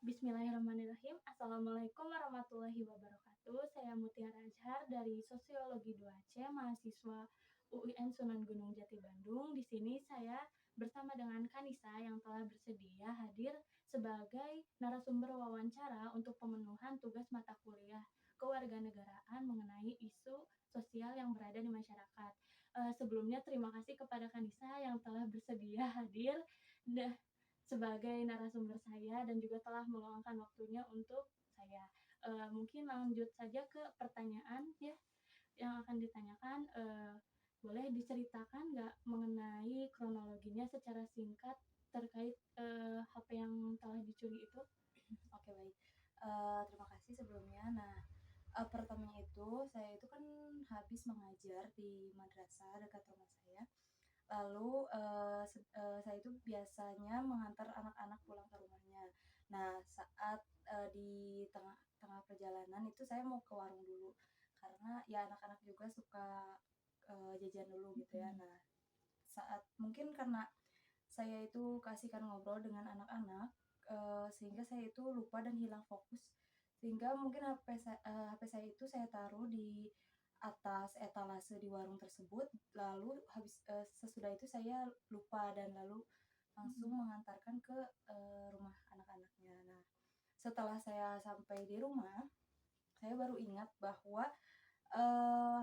Bismillahirrahmanirrahim. Assalamualaikum warahmatullahi wabarakatuh. Saya Mutiara Azhar dari Sosiologi 2C, mahasiswa UIN Sunan Gunung Jati Bandung. Di sini saya bersama dengan Kanisa yang telah bersedia hadir sebagai narasumber wawancara untuk pemenuhan tugas mata kuliah kewarganegaraan mengenai isu sosial yang berada di masyarakat. Sebelumnya terima kasih kepada Kanisa yang telah bersedia hadir sebagai narasumber saya dan juga telah meluangkan waktunya untuk saya. Mungkin lanjut saja ke pertanyaan ya yang akan ditanyakan. Boleh diceritakan nggak mengenai kronologinya secara singkat terkait HP yang telah dicuri itu? Oke, baik. Terima kasih sebelumnya. Nah, pertamanya itu, saya itu kan habis mengajar di madrasah dekat rumah saya. Lalu, saya itu biasanya mengantar anak-anak pulang ke rumahnya. Nah, saat, di tengah perjalanan itu saya mau ke warung dulu, karena ya anak-anak juga suka, jajan dulu gitu ya. Nah, saat mungkin karena saya itu keasikan ngobrol dengan anak-anak, sehingga saya itu lupa dan hilang fokus, sehingga mungkin HP saya itu saya taruh di atas etalase di warung tersebut, lalu sesudah itu saya lupa dan lalu langsung mengantarkan ke, rumah anak-anaknya. Nah, setelah saya sampai di rumah, saya baru ingat bahwa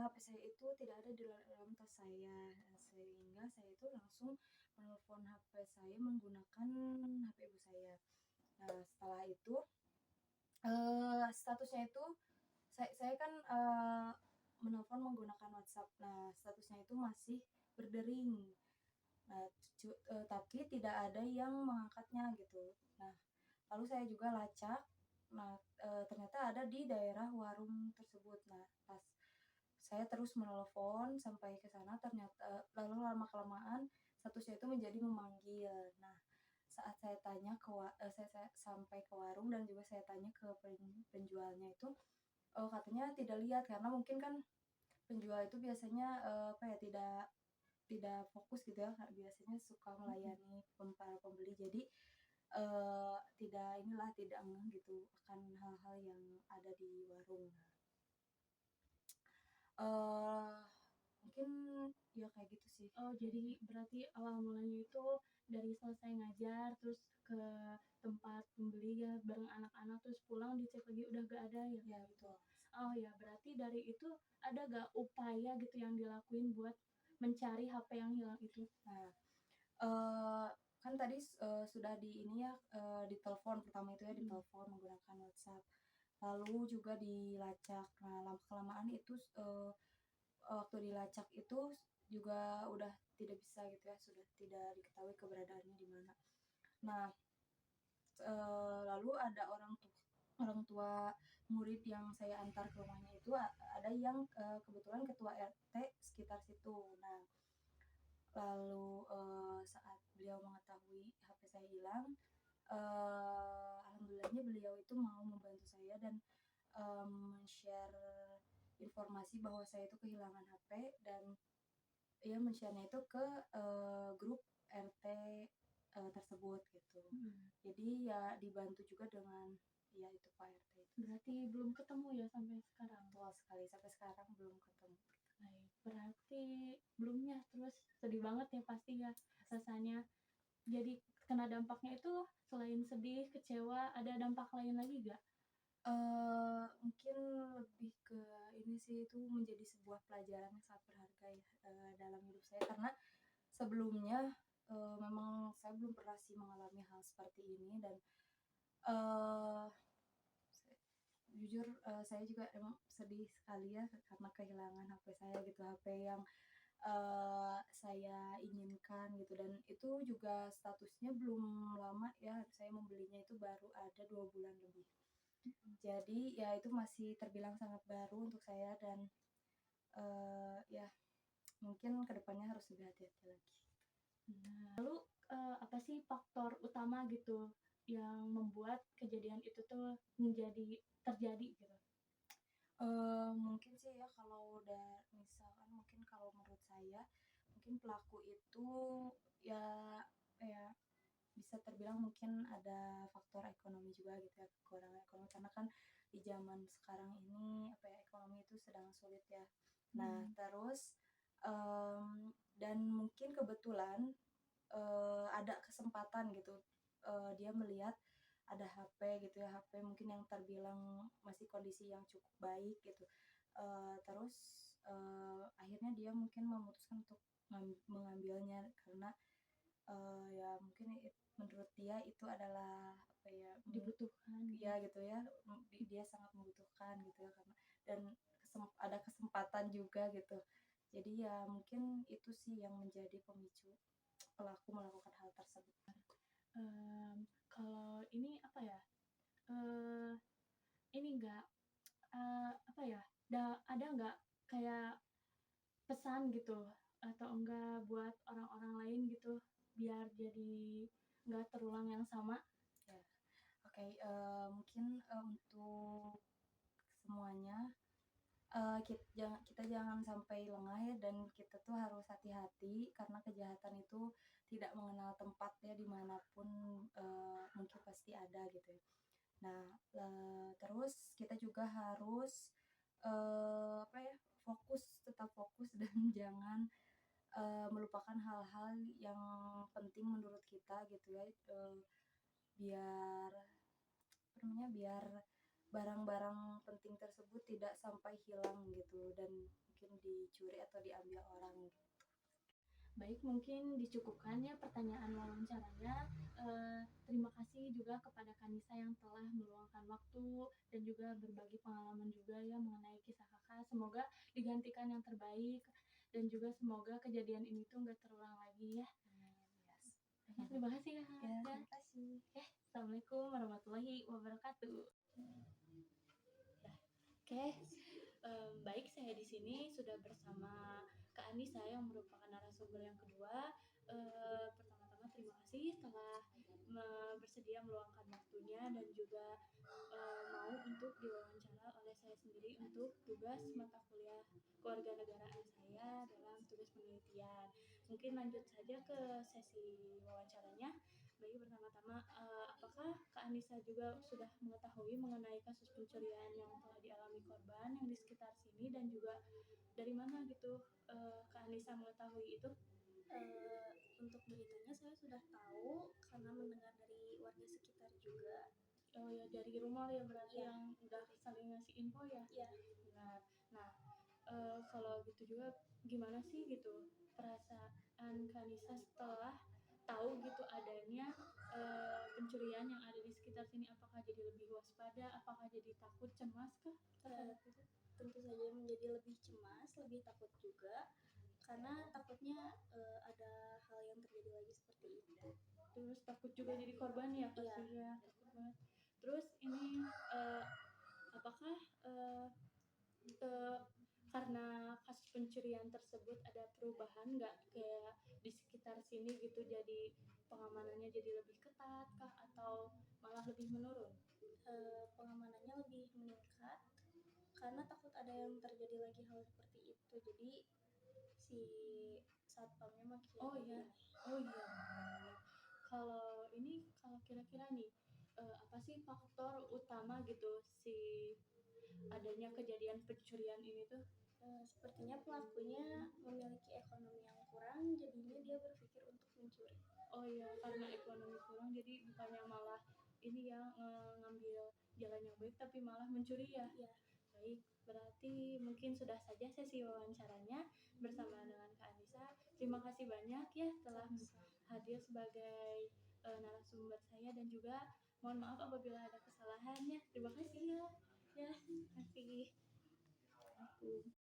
HP saya itu tidak ada di dalam tas saya, sehingga saya itu langsung menelpon HP saya menggunakan HP ibu saya. Nah, setelah itu, statusnya itu saya kan, menelpon menggunakan WhatsApp. Nah, statusnya itu masih berdering. Nah, tapi tidak ada yang mengangkatnya gitu. Nah, lalu saya juga lacak, nah, ternyata ada di daerah warung tersebut. Nah, pas saya terus menelpon sampai ke sana ternyata lalu lama-kelamaan statusnya itu menjadi memanggil. Nah, saat saya tanya saya sampai ke warung dan juga saya tanya ke penjualnya itu, katanya tidak lihat karena mungkin kan penjual itu biasanya, apa ya, tidak tidak fokus gitu ya, biasanya suka melayani para pembeli. Jadi, tidak ngeh gitu akan hal-hal yang ada di warung. Eee, Mungkin ya kayak gitu sih. Oh, jadi berarti awal mulanya itu dari selesai ngajar, terus ke tempat pembeli ya bareng anak-anak, terus pulang dicek lagi udah gak ada ya Ya, kayak gitu. betul. Oh ya, berarti dari itu ada gak upaya gitu yang dilakuin buat mencari HP yang hilang itu? Nah, kan tadi, sudah di ini ya, ditelepon pertama itu ya, ditelepon menggunakan WhatsApp, lalu juga dilacak. Nah, lama-kelamaan itu, waktu dilacak itu juga udah tidak bisa gitu ya, sudah tidak diketahui keberadaannya di mana. Nah, lalu ada orang tua murid yang saya antar ke rumahnya itu ada yang, kebetulan ketua RT sekitar situ. Nah, lalu, saat beliau mengetahui HP saya hilang, alhamdulillahnya beliau itu mau membantu saya dan, men-share informasi bahwa saya itu kehilangan HP dan ia men-share-nya itu ke, grup RT, tersebut gitu. Jadi ya dibantu juga dengan ya itu Pak RT itu. Berarti belum ketemu ya sampai sekarang? Betul sekali, sampai sekarang belum ketemu. Baik, berarti belumnya terus sedih banget ya pasti ya rasanya. Jadi kena dampaknya itu selain sedih, kecewa, ada dampak lain lagi gak? Mungkin lebih ke ini sih, itu menjadi sebuah pelajaran yang sangat berharga ya, dalam hidup saya karena sebelumnya, memang saya belum pernah sih mengalami hal seperti ini dan, eee, jujur, saya juga emang sedih sekali ya karena kehilangan HP saya gitu, HP yang, saya inginkan gitu dan itu juga statusnya belum lama ya, saya membelinya itu baru ada 2 bulan lebih. Jadi ya itu masih terbilang sangat baru untuk saya dan, ya mungkin kedepannya harus lebih hati-hati lagi. Nah, lalu apa sih faktor utama gitu yang membuat kejadian itu tuh menjadi terjadi gitu? Mungkin sih ya kalau misalkan mungkin kalau menurut saya, mungkin pelaku itu ya apa ya, bisa terbilang mungkin ada faktor ekonomi juga gitu ya, kekurangan ekonomi karena kan di zaman sekarang ini apa ya, ekonomi itu sedang sulit ya. Nah, terus dan mungkin kebetulan ada kesempatan gitu, dia melihat ada HP gitu ya, HP mungkin yang terbilang masih kondisi yang cukup baik gitu, terus, akhirnya dia mungkin memutuskan untuk mengambilnya karena, ya mungkin menurut dia itu adalah apa ya, Dibutuhkan iya gitu ya, dia sangat membutuhkan gitu ya karena dan ada kesempatan juga gitu. Jadi ya mungkin itu sih yang menjadi pemicu pelaku melakukan hal tersebut. Kalau ini apa ya, eee, ini enggak, apa ya, ada nggak kayak pesan gitu atau enggak buat orang-orang lain gitu, biar jadi nggak terulang yang sama? Ya, oke, mungkin, untuk semuanya, kita jangan sampai lengah ya dan kita tuh harus hati-hati karena kejahatan itu tidak mengenal tempat ya, dimanapun mungkin pasti ada gitu ya. Nah, terus kita juga harus, apa ya, tetap fokus dan jangan, melupakan hal-hal yang penting menurut kita gitu ya, biar apa namanya, biar barang-barang penting tersebut tidak sampai hilang gitu dan mungkin dicuri atau diambil orang gitu. Baik, mungkin dicukupkan ya pertanyaan wawancaranya. Terima kasih juga kepada Kanisa yang telah meluangkan waktu dan juga berbagi pengalaman juga ya mengenai kisah Kakak. Semoga digantikan yang terbaik dan juga semoga kejadian ini tuh nggak terulang lagi ya. Yes. Ya, terima kasih ya, Kak. Ya, Ya. terima kasih. Assalamualaikum warahmatullahi wabarakatuh. Oke, baik, saya di sini sudah bersama Kak Anissa yang merupakan narasumber yang kedua. Pertama-tama terima kasih telah bersedia meluangkan waktunya dan juga mau untuk diwawancara oleh saya sendiri untuk tugas mata kuliah kewarganegaraan saya dalam tugas penelitian. Mungkin lanjut saja ke sesi wawancaranya. Baik, pertama-tama, apakah Kak Anissa juga sudah mengetahui mengenai kasus pencurian yang telah dialami korban yang di sekitar sini dan juga dari mana gitu Kak Anissa mengetahui itu? Untuk beritanya saya sudah tahu karena mendengar dari warga sekitar juga. Oh ya, dari rumah ya berarti Ya. yang udah saling ngasih info ya? Ya. Benar. Nah, kalau gitu juga gimana sih gitu perasaan Kak Anissa setelah tahu gitu adanya pencurian yang ada di sekitar sini? Apakah jadi lebih waspada? Apakah jadi takut, cemas kah terhadap itu? Tentu saja menjadi lebih cemas, lebih takut juga karena takutnya ada hal yang terjadi lagi seperti itu. Terus takut juga jadi korban ya pasti ya, takut banget. Terus ini apakah karena kasus pencurian tersebut ada perubahan nggak kayak di sekitar sini gitu, jadi pengamanannya jadi lebih ketat kah atau malah lebih menurun? Pengamanannya lebih meningkat karena takut ada yang terjadi lagi hal seperti itu. Jadi si satpamnya makin Oh iya, benar. Kalau kira-kira nih apa sih faktor utama gitu si adanya kejadian pencurian ini tuh? Sepertinya pelakunya memiliki ekonomi yang kurang, jadinya dia berpikir untuk mencuri. Oh iya, karena ekonomi kurang jadi bukannya malah ini ya ngambil jalan yang baik tapi malah mencuri ya. Ya. Baik, berarti mungkin sudah saja sesi wawancaranya bersama dengan Kak Anissa. Terima kasih banyak ya telah hadir sebagai narasumber saya dan juga mohon maaf apabila ada kesalahan ya. Terima kasih ya. Ya, terima kasih. Assalamualaikum.